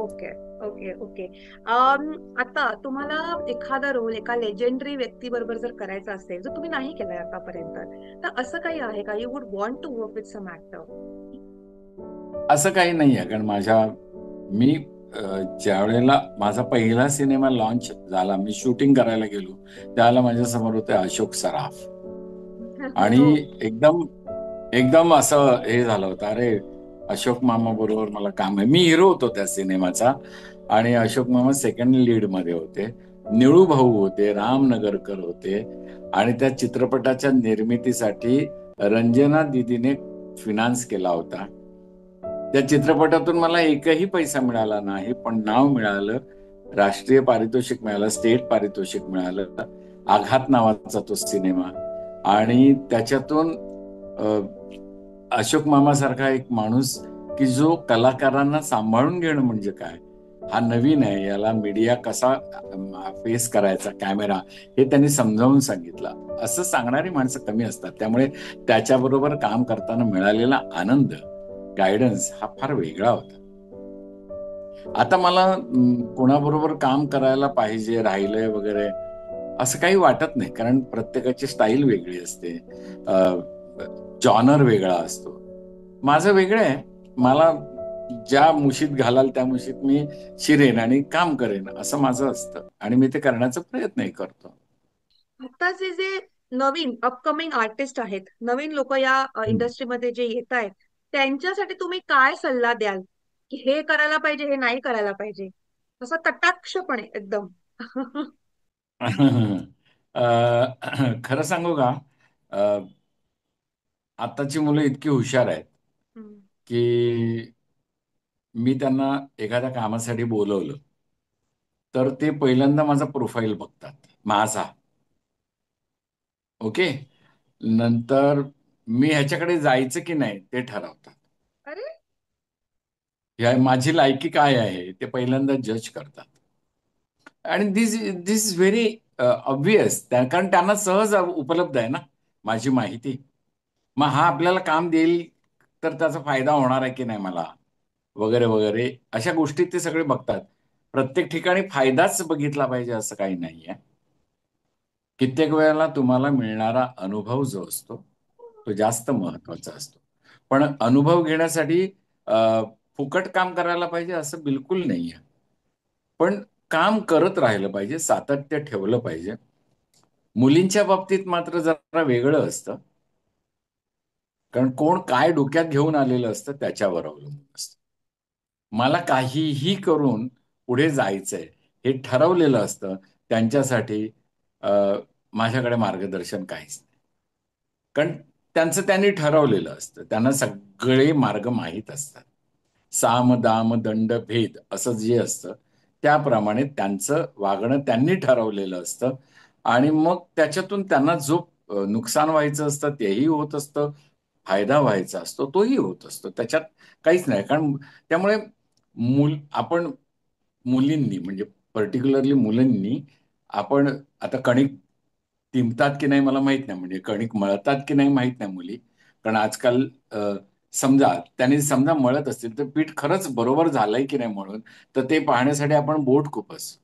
Okay, okay, okay. आता तुम्हाला एखादा रोल एका लेजेंडरी व्यक्ती बरोबर जर करायचा असेल, जो तुम्ही नाही केलाय आतापर्यंत, तर असं काही आहे का, you would want to work with some actor? असं काही नाही आहे, कारण मी ज्या वेळेला माझा पहिला सिनेमा लॉन्च झाला, मी शूटिंग करायला गेलो, त्यावेळेला माझ्यासमोर होते अशोक सराफ. आणि हो. एकदम एकदम असं हे झालं होतं, अरे अशोक मामा बरोबर मला काम आहे. मी हिरो होतो त्या सिनेमाचा आणि अशोक मामा सेकंड लीड मध्ये होते. निळू भाऊ होते, राम नगरकर होते, आणि त्या चित्रपटाच्या निर्मितीसाठी रंजना दीदीने फिनान्स केला होता. त्या चित्रपटातून मला एकही पैसा मिळाला नाही, पण नाव मिळालं, राष्ट्रीय पारितोषिक मिळालं, स्टेट पारितोषिक मिळालं. आघात नावाचा तो सिनेमा. आणि त्याच्यातून अ, अशोक मामासारखा एक माणूस की जो कलाकारांना सांभाळून घेणं म्हणजे काय, हा नवीन आहे, याला मीडिया कसा फेस करायचा, कॅमेरा, हे त्यांनी समजावून सांगितलं. असं सांगणारी माणसं कमी असतात. त्यामुळे त्याच्याबरोबर काम करताना मिळालेला आनंद, गायडन्स हा फार वेगळा होता. आता मला कोणाबरोबर काम करायला पाहिजे, राहिलंय वगैरे असं काही वाटत नाही, कारण प्रत्येकाची स्टाईल वेगळी असते, जॉनर वेगळा असतो. माझं वेगळं आहे. मला ज्या मुशीत घालाल त्या मुशीत मी शिरेन आणि काम करेन, असं माझं असतं आणि मी ते करण्याचा प्रयत्नही करतो. आत्ताचे जे नवीन अपकमिंग आर्टिस्ट आहेत, नवीन लोक या हं. इंडस्ट्रीमध्ये जे येत आहेत, त्यांच्यासाठी तुम्ही काय सल्ला द्याल की हे करायला पाहिजे, हे नाही करायला पाहिजे, असं कटाक्षपणे एकदम? अ, खरं सांगू का? अ, आत्ताची मुलं इतकी हुशार आहेत, हम्म. की मी त्यांना एखाद्या कामासाठी बोलवलं, तर ते पहिल्यांदा माझा प्रोफाईल बघतात. माझा. ओके. नंतर मी ह्याच्याकडे जायचं की नाही ते ठरवतात. अरे. माझी लायकी काय आहे ते पहिल्यांदा जज करतात. आणि दिस दिस इज व्हेरी ऑब्वियस, कारण त्यांना सहज उपलब्ध आहे ना माझी माहिती. मग हा आपल्याला काम देईल, तर त्याचा फायदा होणार आहे की नाही मला, वगैरे वगैरे अशा गोष्टी ते सगळे बघतात. प्रत्येक ठिकाणी फायदाच बघितला पाहिजे असं काही नाहीये. कित्येक वेळेला तुम्हाला मिळणारा अनुभव जो असतो तो जास्त महत्वाचा असतो. पण अनुभव घेण्यासाठी फुकट काम करायला पाहिजे असं बिलकुल नाहीये. पण काम करत राहिलं पाहिजे, सातत्य ठेवलं पाहिजे. मुलींच्या बाबतीत मात्र जरा वेगळं असतं. कारण कोण काय डोक्यात घेऊन आलेलं असतं त्याच्यावर अवलंबून असतं. मला काहीही करून पुढे जायचंय हे ठरवलेलं असतं. त्यांच्यासाठी अ, माझ्याकडे मार्गदर्शन काहीच नाही. कारण त्यांचं त्यांनी ठरवलेलं असतं. त्यांना सगळे मार्ग माहीत असतात. साम, दाम, दंड, भेद असं जे असतं, त्याप्रमाणे त्यांचं वागणं त्यांनी ठरवलेलं असतं आणि मग त्याच्यातून त्यांना जो नुकसान व्हायचं असतं तेही होत असतं, फायदा व्हायचा असतो तोही होत असतो. त्याच्यात काहीच नाही. कारण त्यामुळे आपण मुलींनी म्हणजे पर्टिक्युलरली मुलींनी आपण आता कणिक टिंबतात की नाही मला माहीत नाही. म्हणजे कणिक मळतात की नाही माहीत नाही मुली. कारण आजकाल समजा त्यांनी समजा मळत असतील तर पीठ खरंच बरोबर झालंय की नाही म्हणून, तर ते पाहण्यासाठी आपण बोट खुपसतो.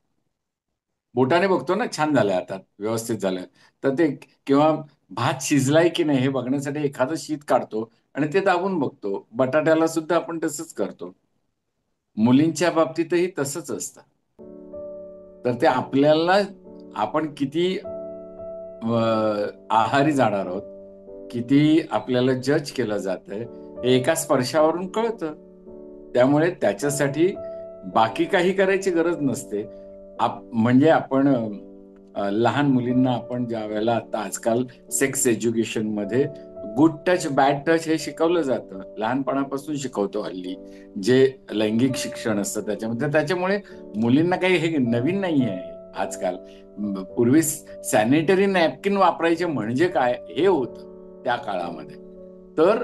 बोटाने बघतो ना, छान झालंय आता, व्यवस्थित झालंय. तर ते किंवा भात शिजलाय की नाही हे बघण्यासाठी एखादं शीत काढतो आणि ते दाबून बघतो. बटाट्याला सुद्धा आपण तसंच करतो. मुलींच्या बाबतीतही तसंच असतं. तर ते आपल्याला आपण किती आहारी जाणार आहोत, किती आपल्याला जज केलं जातंय, हे एका स्पर्शावरून कळतं. त्यामुळे त्याच्यासाठी बाकी काही करायची गरज नसते. म्हणजे आपण लहान मुलींना आपण ज्यावेळेला आता आजकाल सेक्स एज्युकेशनमध्ये गुड टच, बॅड टच हे शिकवलं जातं. लहानपणापासून शिकवतो हल्ली. जे लैंगिक शिक्षण असतं त्याच्यामध्ये. त्याच्यामुळे मुलींना काही हे नवीन नाही आहे आजकाल. पूर्वी सॅनिटरी नॅपकिन वापरायचे म्हणजे काय हे होतं त्या काळामध्ये. तर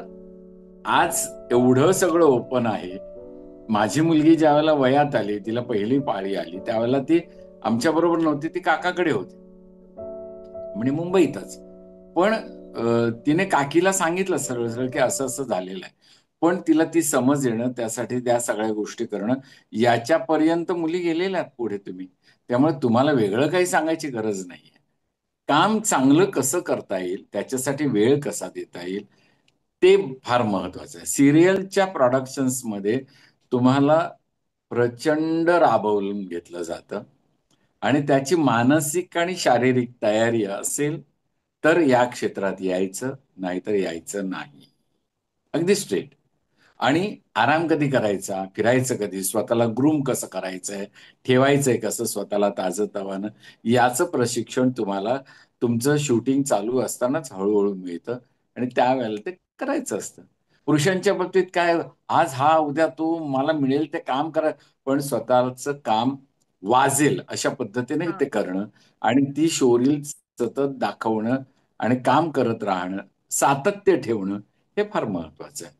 आज एवढं सगळं ओपन आहे. माझी मुलगी ज्यावेळेला वयात आली, तिला पहिली पाळी आली, त्यावेळेला ती आमच्या बरोबर नव्हती, ती काकाकडे होती. म्हणजे मुंबईतच. पण तिने काकीला सांगितलं सरळ सरळ की असं असं झालेलं आहे. पण तिला ती समज येणं, त्यासाठी त्या सगळ्या गोष्टी करणं, याच्यापर्यंत मुली गेलेल्या आहेत पुढे तुम्ही. त्यामुळे तुम्हाला वेगळं काही सांगायची गरज नाहीये. काम चांगलं कसं करता येईल, त्याच्यासाठी वेळ कसा देता येईल, ते फार महत्वाचं आहे. सीरियलच्या प्रोडक्शन्समध्ये तुम्हाला प्रचंड राबवून घेतलं जातं आणि त्याची मानसिक आणि शारीरिक तयारी असेल, तर या क्षेत्रात यायचं, नाहीतर यायचं नाही. अगदी स्ट्रेट. आणि आराम कधी करायचा, फिरायचं कधी, स्वतःला ग्रूम कसं करायचंय, ठेवायचंय कसं स्वतःला ताजंतवानं, याचं प्रशिक्षण तुम्हाला तुमचं शूटिंग चालू असतानाच हळू-हळू मिळतं आणि त्यावेळेला ते करायचं असतं. पुरुषांच्या बाबतीत काय, आज हा, उद्या तो, मला मिळेल ते काम करा, पण स्वतःचं काम वाजेल अशा पद्धतीने हा. ते करणं आणि ती शोरील सतत दाखवणं आणि काम करत राहणं, सातत्य ठेवणं, हे फार महत्वाचं आहे.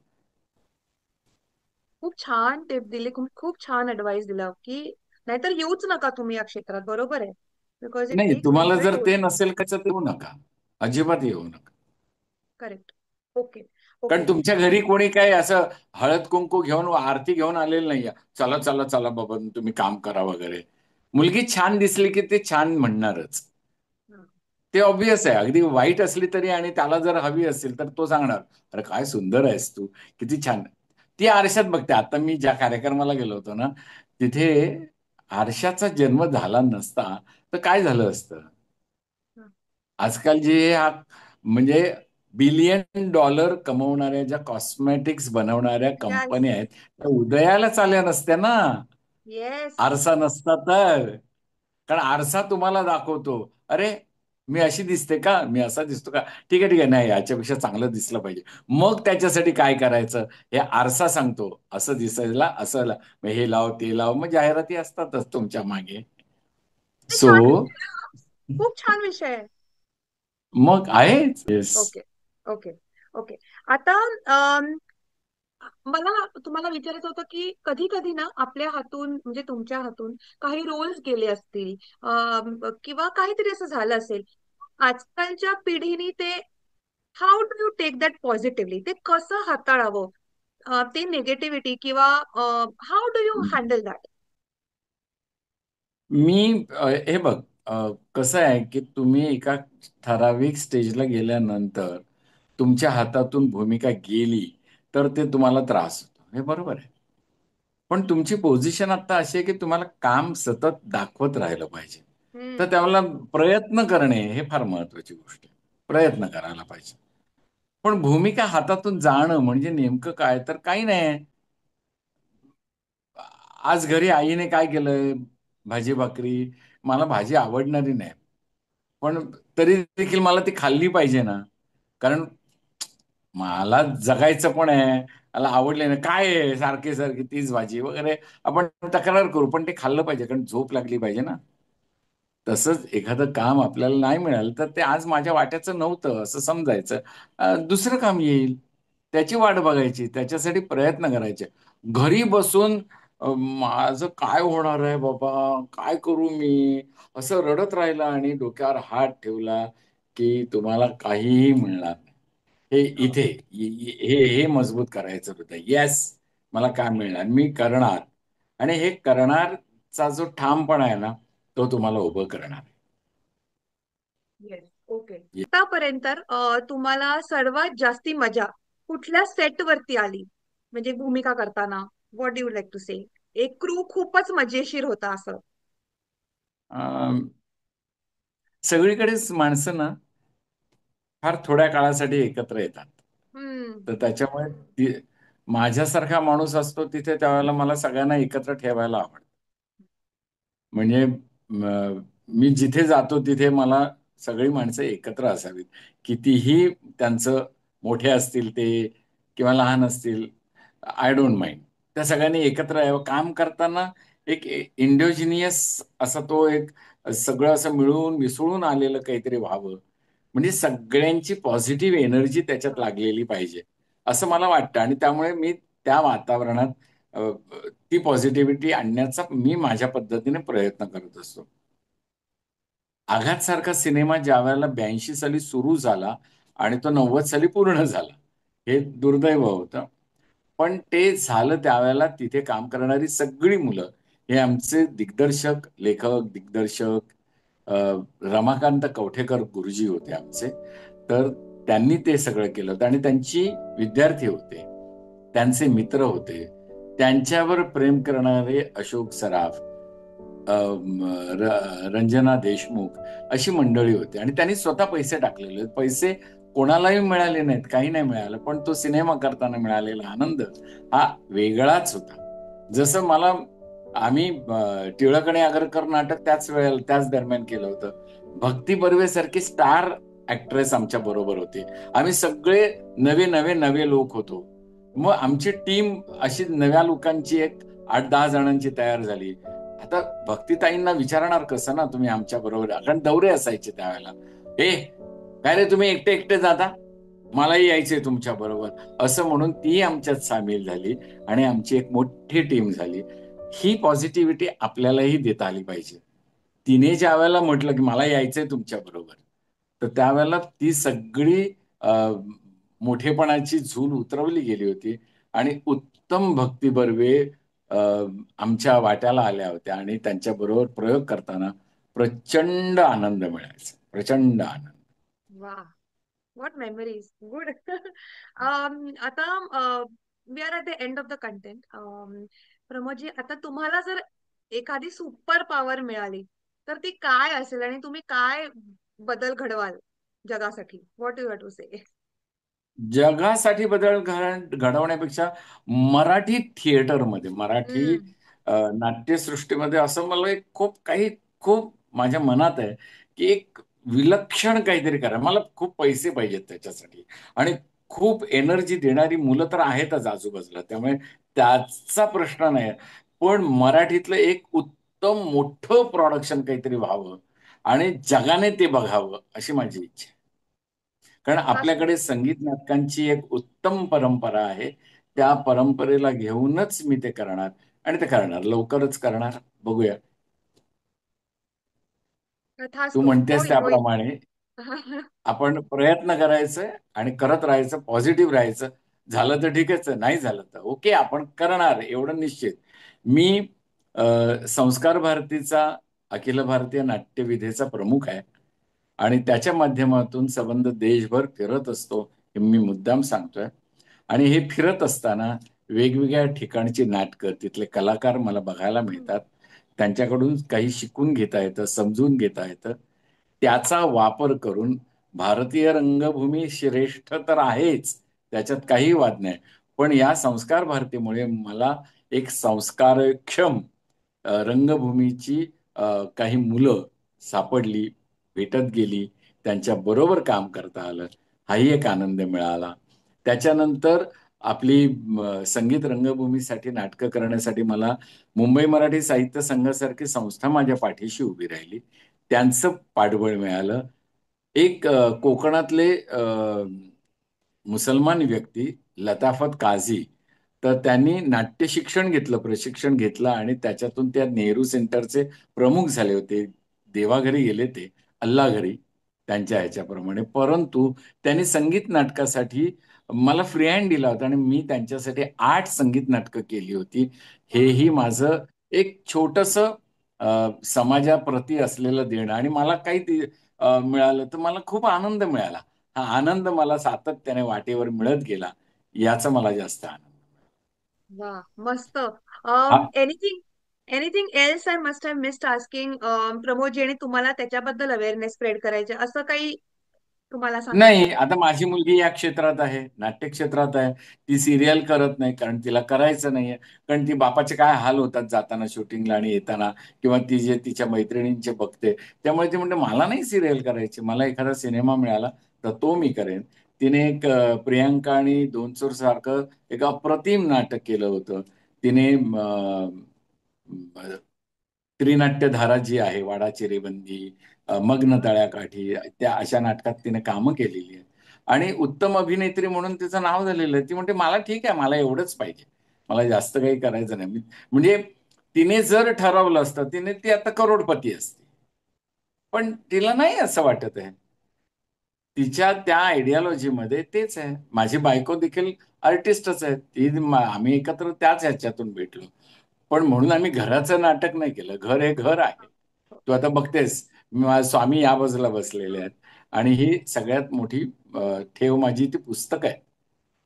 खूप छान टिप दिली, खूप खूप छान ऍडवाइस दिला की नाहीतर येऊच नका तुम्ही या क्षेत्रात. बरोबर आहे, बिकॉज इट नाही, टेक्स तुम्हाला एवढे जर टोल. ते नसेल त्याच्यात येऊ नका. अजिबात येऊ नका. करेक्ट. ओके. कारण ओके. तुमच्या घरी कोणी काय असं हळद कुंकू घेऊन आरती घेऊन आलेलं नाहीये. चला चला चला बाबा तुम्ही काम करा वगैरे. मुलगी छान दिसली की ते छान म्हणणारच. ते ऑब्विस आहे. अगदी वाईट असली तरी आणि त्याला जर हवी असेल तर तो सांगणार, अरे काय सुंदर आहेस तू, किती छान. ती आरशात बघते. आता मी ज्या कार्यक्रमाला गेलो होतो ना, तिथे आरशाचा जन्म झाला नसता तर काय झालं असतं. आजकाल जे म्हणजे $1 बिलियन कमवणाऱ्या ज्या कॉस्मेटिक्स बनवणाऱ्या यस. कंपन्या आहेत त्या उदयाला आल्या नसत्या ना, येस. आरसा नसता तर. कारण आरसा तुम्हाला दाखवतो, अरे मी अशी दिसते का, मी असा दिसतो का, ठीक आहे ठीक आहे, नाही याच्यापेक्षा चांगलं दिसलं पाहिजे. मग त्याच्यासाठी काय करायचं हे आरसा सांगतो, असं दिसायला असं मग हे लाव ते लाव, मग जाहिराती असतातच तुमच्या मागे. ते सो छान विषय आहे हा. खूप छान विषय आहे. मग आहेच. येस. ओके. ओके. ओके. आता अम, मला तुम्हाला विचारायचं होतं की कधी कधी ना आपल्या हातून म्हणजे तुमच्या हातून काही रोल्स गेले असतील, किंवा काहीतरी असं झालं असेल. आजकालच्या पिढीने ते how do you take that positively, ते कसं हाताळावं, ते निगेटिव्हिटी, किंवा how do you handle that? हे बघ, कसं आहे की तुम्ही एका ठराविक स्टेजला गेल्यानंतर तुमच्या हातातून भूमिका गेली तर ते तुम्हाला त्रास होतो, हे बरोबर आहे. पण तुमची पोझिशन आता अशी आहे की तुम्हाला काम सतत दाखवत राहिलं पाहिजे. तर हम्म. त्याला प्रयत्न करणे हे फार महत्वाची गोष्ट आहे. प्रयत्न करायला पाहिजे. पण भूमिका हातातून जाणं म्हणजे नेमकं काय, तर काही नाही. आज घरी आईने काय केलंय, भाजी भाकरी, मला भाजी आवडणारी नाही, पण तरी देखील मला ती खाल्ली पाहिजे ना. कारण मला जगायचं पण आहे, मला आवडले ना, काय आहे सारखे सारखी तीच भाजी वगैरे, आपण तक्रार करू, पण ते खाल्लं पाहिजे कारण झोप लागली पाहिजे ना. तसंच एखादं काम आपल्याला नाही मिळालं तर ते आज माझ्या वाट्याचं नव्हतं असं समजायचं. दुसरं काम येईल, त्याची वाट बघायची, त्याच्यासाठी प्रयत्न करायचे. घरी बसून माझं काय होणार आहे बाबा, काय करू मी, असं रडत राहिला आणि डोक्यावर हात ठेवला की तुम्हाला काहीही मिळणार नाही. हे हो. इथे हे हे मजबूत करायचं होतं. येस, मला काय मिळणार, मी करणार. आणि हे करणारचा जो ठामपणा आहे ना, तो तुम्हाला उभं करणार आहे. येस. ओके. आतापर्यंत तुम्हाला सर्वात जास्ती मजा कुठल्या सेट वरती आली, म्हणजे भूमिका करताना? What do you like to say? एक क्रू खूपच मजेशीर होता असं. अं, सगळीकडेच माणसं ना फार थोड्या काळासाठी एकत्र येतात. हम्म. तर त्याच्यामुळे माझ्यासारखा माणूस असतो तिथे त्यावेळेला मला सगळ्यांना एकत्र ठेवायला आवडतं. म्हणजे मी जिथे जातो तिथे मला सगळी माणसं एकत्र असावीत. कितीही त्यांचं मोठे असतील ते किंवा लहान असतील, आय डोंट माइंड. त्या सगळ्यांनी एकत्र यावं. काम करताना एक इंडिजिनियस असा तो एक सगळं असं मिळून मिसळून आलेलं काहीतरी व्हावं. म्हणजे सगळ्यांची पॉझिटिव्ह एनर्जी त्याच्यात हा. लागलेली पाहिजे, असं मला वाटतं. आणि त्यामुळे मी त्या वातावरणात ती पॉझिटिव्हिटी आणण्याचा मी माझ्या पद्धतीने प्रयत्न करत असतो. आघात सारखा सिनेमा ज्यावेळेला 82 साली सुरू झाला आणि तो 90 साली पूर्ण झाला. हे दुर्दैव होतं. पण ते झालं त्यावेळेला तिथे काम करणारी सगळी मुलं, हे आमचे दिग्दर्शक, लेखक, दिग्दर्शक अ, रमाकांत कवठेकर गुरुजी होते आमचे. तर त्यांनी ते सगळं केलं होतं आणि त्यांची विद्यार्थी होते. त्यांचे मित्र होते. त्यांच्यावर प्रेम करणारे अशोक सराफ, रंजना देशमुख अशी मंडळी होती आणि त्यांनी स्वतः पैसे टाकलेले आहेत. पैसे कोणालाही मिळाले नाहीत, काही नाही मिळालं. पण तो सिनेमा करताना मिळालेला आनंद हा वेगळाच होता. जसं मला आम्ही टिळक आणि आगरकर नाटक त्याच वेळेला त्याच दरम्यान केलं होतं. भक्ती बर्वे सारखी स्टार ऍक्ट्रेस आमच्या बरोबर होते. आम्ही सगळे नवे नवे नवे लोक होतो. मग आमची टीम अशी नव्या लोकांची एक 8-10 जणांची तयार झाली. आता भक्तिताईंना विचारणार कसं ना तुम्ही आमच्या बरोबर, कारण दौरे असायचे त्यावेळेला. ए, काय रे तुम्ही एकटे एकटे जाता, मलाही यायचंय तुमच्या बरोबर, असं म्हणून ती आमच्यात सामील झाली आणि आमची एक मोठी टीम झाली. ही पॉझिटिव्हिटी आपल्यालाही देता आली पाहिजे. तिने ज्या वेळेला म्हटलं की मला यायचंय तुमच्या बरोबर, तर त्यावेळेला ती सगळी अ, मोठेपणाची झूल उतरवली गेली होती आणि उत्तम भक्ती बर्वे अ, आमच्या वाट्याला आल्या होत्या आणि त्यांच्याबरोबर प्रयोग करताना प्रचंड आनंद मिळायचा. प्रचंड आनंद. वा, व्हॉट मेमरीज, गुड. आता we are at the end of the content. Pramodji, आता तुम्हाला जर एखादी सुपर पॉवर मिळाली तर ती काय असेल आणि तुम्ही काय बदल घडवाल जगासाठी? व्हॉट यू हॅव टू से? जगासाठी बदल घडवण्यापेक्षा मराठी थिएटरमध्ये, मराठी हम्म. नाट्यसृष्टीमध्ये असं मला एक खूप माझ्या मनात आहे की एक विलक्षण काहीतरी करा. मला खूप पैसे पाहिजेत त्याच्यासाठी आणि खूप एनर्जी देणारी मुलं तर आहेतच आजूबाजूला, त्यामुळे त्याचा प्रश्न नाही. पण मराठीतलं एक उत्तम मोठं प्रोडक्शन काहीतरी व्हावं आणि जगाने ते बघावं अशी माझी इच्छा आहे. कारण फार आपल्याकडे सुंदर. संगीत नाटकांची एक उत्तम परंपरा आहे. त्या परंपरेला घेऊनच मी ते करणार आणि ते करणार, लवकरच करणार. बघूया. तू तथास्तु, म्हणतेस होईल होईल. त्याप्रमाणे आपण प्रयत्न करायचं आणि करत राहायचं, पॉझिटिव्ह राहायचं. झालं तर ठीकच आहे, नाही झालं तर ओके, आपण करणार एवढं निश्चित. मी संस्कार भारतीचा अखिल भारतीय नाट्यविधेचा प्रमुख आहे आणि त्याच्या माध्यमातून संबंध देशभर फिरत असतो, हे मी मुद्दाम सांगतोय. आणि हे फिरत असताना वेगवेगळ्या ठिकाणची नाटकं, तिथले कलाकार मला बघायला हम्म. मिळतात. त्यांच्याकडून काही शिकून घेता येतं, समजून घेता येतं. त्याचा वापर करून भारतीय रंगभूमी श्रेष्ठ तर आहेच, त्याच्यात काही वाद नाही. पण या संस्कार भारतीमुळे मला एक संस्कारक्षम रंगभूमीची काही मुलं सापडली, भेटत गेली, त्यांच्या बरोबर काम करता आलं. हाही एक आनंद मिळाला. त्याच्यानंतर आपली संगीत रंगभूमीसाठी नाटकं करण्यासाठी मला मुंबई मराठी साहित्य संघासारखी संस्था माझ्या पाठीशी उभी राहिली. त्यांचं पाठबळ मिळालं. एक कोकणातले मुसलमान व्यक्ती लताफत काझी, तर त्यांनी नाट्य शिक्षण घेतलं, प्रशिक्षण घेतलं आणि त्याच्यातून त्या नेहरू सेंटरचे प्रमुख झाले होते. देवाघरी गेले ते, अल्ला घरी, त्यांच्या ह्याच्याप्रमाणे. परंतु त्यांनी संगीत नाटकासाठी मला फ्री हँड दिला होता आणि मी त्यांच्यासाठी 8 संगीत नाटकं केली होती. हेही वा. माझं एक छोटंसं समाजाप्रती असलेलं देणं आणि मला काही मिळालं तर मला खूप आनंद मिळाला. हा आनंद मला सातत्याने वाटेवर मिळत गेला. याचा मला जास्त आनंद. वा, मस्त. हा, anything anything else I must have missed asking, Pramodji, आणि तुम्हाला त्याच्याबद्दल अवेअरनेस स्प्रेड करायचे असं काही तुम्हाला सांगायचं नाही, आहे? आता माझी मुलगी या क्षेत्रात आहे, नाट्य क्षेत्रात आहे. ती सिरियल करत नाही कारण तिला करायचं नाहीये. कारण ती बापाचे काय हाल होतात जाताना शूटिंगला आणि येताना, किंवा ती जे तिच्या मैत्रिणींचे बघते. त्यामुळे ती म्हणते मला नाही सिरियल करायची, मला एखादा सिनेमा मिळाला तर तो मी करेन. तिने एक प्रियांका आणि दोन चोर सारखं एक अप्रतिम नाटक केलं होतं. तिने त्रिनाट्यधारा जी आहे, वाडा चिरेबंदी, मग्न तळ्याकाठी, त्या अशा नाटकात तिने कामं केलेली आहेत आणि उत्तम अभिनेत्री म्हणून तिचं नाव झालेलं आहे. ती म्हणते मला ठीक आहे, मला एवढंच पाहिजे, मला जास्त काही करायचं नाही. म्हणजे तिने जर ठरवलं असतं, तिने ती आता करोडपती असते. पण तिला नाही असं वाटत आहे. तिच्या त्या आयडियालॉजीमध्ये तेच आहे. माझी बायको देखील आर्टिस्टच आहे. आम्ही एकत्र त्याच ह्याच्यातून भेटलो. पण म्हणून आम्ही घराचं नाटक नाही केलं. घर हे घर आहे. तू आता बघतेस, स्वामी या बाजूला बसलेले आहेत आणि ही सगळ्यात मोठी ठेव माझी ती पुस्तक आहे.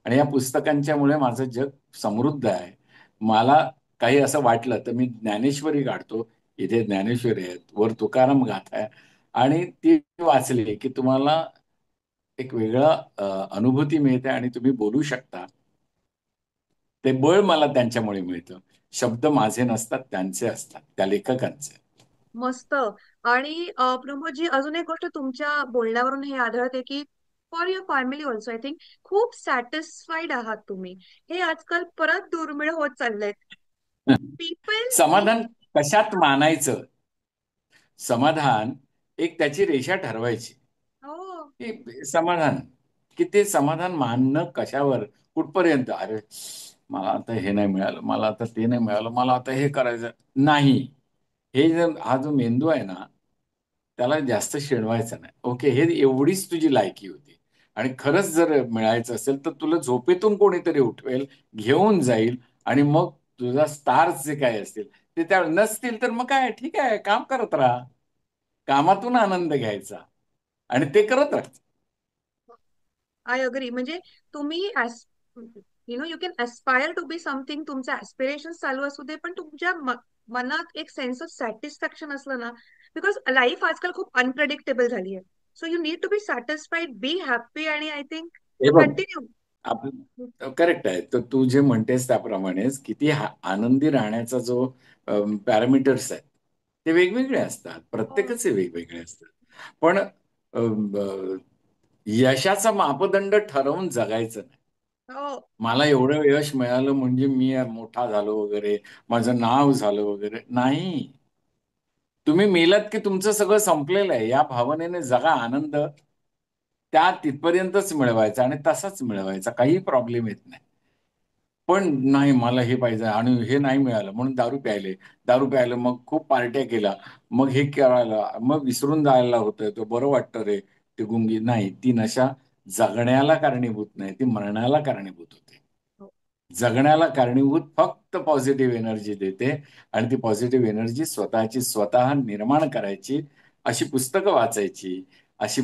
आणि या पुस्तकांच्यामुळे माझं जग समृद्ध आहे. मला काही असं वाटलं तर मी ज्ञानेश्वरी काढतो. इथे ज्ञानेश्वरी आहेत, वर तुकाराम गाथा आहे आणि ती वाचली की तुम्हाला एक वेगळा अनुभूती मिळते आणि तुम्ही बोलू शकता. ते बळ मला त्यांच्यामुळे मिळतं. शब्द माझे नसतात, त्यांचे असतात, त्या लेखकांचे. मस्त. आणि प्रमोदजी, अजून एक गोष्ट तुमच्या बोलण्यावरून हे आढळते की for your family also I think खूप सॅटिस्फाईड आहात तुम्ही. हे आजकाल परत दुर्मिळ होत चाललंय. पीपल समाधान कशात मानायचं? समाधान एक त्याची रेषा ठरवायची हो. की समाधान. की ते समाधान मानणं कशावर, कुठपर्यंत? अरे, मला आता हे नाही मिळालं, मला आता ते नाही मिळालं, मला आता हे करायचं नाही. हे जर हा जो मेंदू आहे ना, त्याला जास्त शिणवायचं नाही. ओके, हे एवढीच तुझी लायकी होती. आणि खरंच जर मिळायचं असेल तर तुला झोपेतून कोणीतरी उठवेल, घेऊन जाईल, आणि मग तुझा स्टार्स जे काय असतील ते त्या नसतील तर मग काय, ठीक आहे, काम करत राहा. कामातून आनंद घ्यायचा आणि ते करत राहायचं. I agree. म्हणजे तुम्ही you can aspire to be something. तुमचे ऍस्पिरेशन चालू असू दे, पण तुमच्या मनात एक सेन्स ऑफ सॅटिस्फॅक्शन असलं ना. बिकॉज लाईफ आजकाल खूप अनप्रेडिक्टेबल झाली आहे. So you need to be satisfied, be happy, आणि आय थिंक हे बघ, कंटिन्यू. आपण करेक्ट आहे. तर तू जे म्हणतेस त्याप्रमाणेच किती आनंदी राहण्याचा जो पॅरामीटर्स आहेत ते वेगवेगळे असतात, प्रत्येकाचे वेगवेगळे असतात. पण यशाचा मापदंड ठरवून जगायचं नाही. हो. मला एवढं यश मिळालं म्हणजे मी मोठा झालो वगैरे, माझं नाव झालं वगैरे, नाही. तुम्ही मेलात की तुमचं सगळं संपलेलं आहे या भावनेने जगा. आनंद त्या तिथपर्यंतच मिळवायचा आणि तसाच मिळवायचा, काही प्रॉब्लेम येत नाही. पण नाही, मला हे पाहिजे आणि हे नाही मिळालं म्हणून दारू प्यायले, दारू प्यायलं, मग खूप पार्ट्या केल्या, मग हे करायला, मग विसरून जायला होतंय, तो बरं वाटतं रे, ते गुंगी नाही. ती नशा जगण्याला कारणीभूत नाही, ती मरण्याला कारणीभूत होते. हो. जगण्याला कारणीभूत फक्त पॉझिटिव्ह एनर्जी देते. आणि ती पॉझिटिव्ह एनर्जी स्वतःची स्वतः निर्माण करायची, अशी पुस्तकं वाचायची, अशी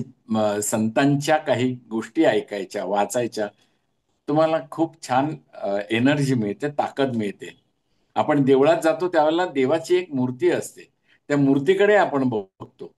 संतांच्या काही गोष्टी ऐकायच्या, वाचायच्या. तुम्हाला खूप छान एनर्जी मिळते, ताकद मिळते. आपण देवळात जातो त्यावेळेला देवाची एक मूर्ती असते. त्या मूर्तीकडे आपण बघतो.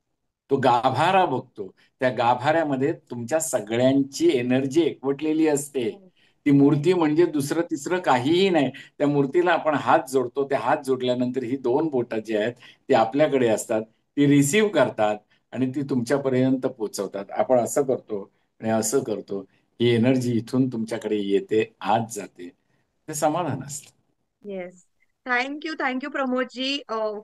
तो गाभारा बघतो. त्या गाभाऱ्यामध्ये तुमच्या सगळ्यांची एनर्जी एकवटलेली असते. हो. ती Correct. मूर्ती म्हणजे दुसरं तिसरं काहीही नाही. त्या मूर्तीला आपण हात जोडतो. ते हात जोडल्यानंतर ही दोन बोटं जी आहेत ती आपल्याकडे असतात. ती रिसीव्ह करतात आणि ती तुमच्यापर्यंत पोहोचवतात. आपण असं करतो आणि असं करतो. ही एनर्जी इथून तुमच्याकडे येते, आत जाते. ते समाधान असतं. येस. थँक्यू प्रमोदजी.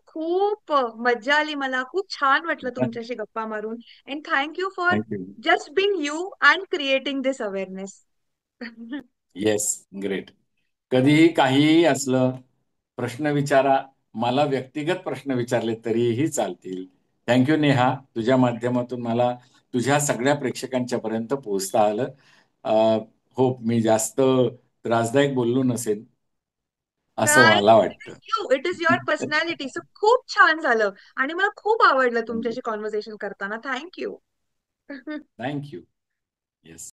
खूप मज्जा आली, मला खूप छान वाटलं तुमच्याशी गप्पा मारून. And thank you for thank you. Just being you and creating this awareness. Yes, great. कधीही काहीही असलं, प्रश्न विचारा. मला व्यक्तिगत प्रश्न विचारले तरीही चालतील. थँक्यू नेहा. तुझ्या माध्यमातून मला तुझ्या सगळ्या प्रेक्षकांच्या पर्यंत पोहोचता आलं. होप मी जास्त त्रासदायक बोललो नसेल असं नाही, मला इट वाटतं. Is you, it is your personality. So खूप छान झालं. आणि मला खूप आवडलं तुमच्याशी कॉन्व्हर्सेशन करताना. थँक्यू. थँक्यू. येस.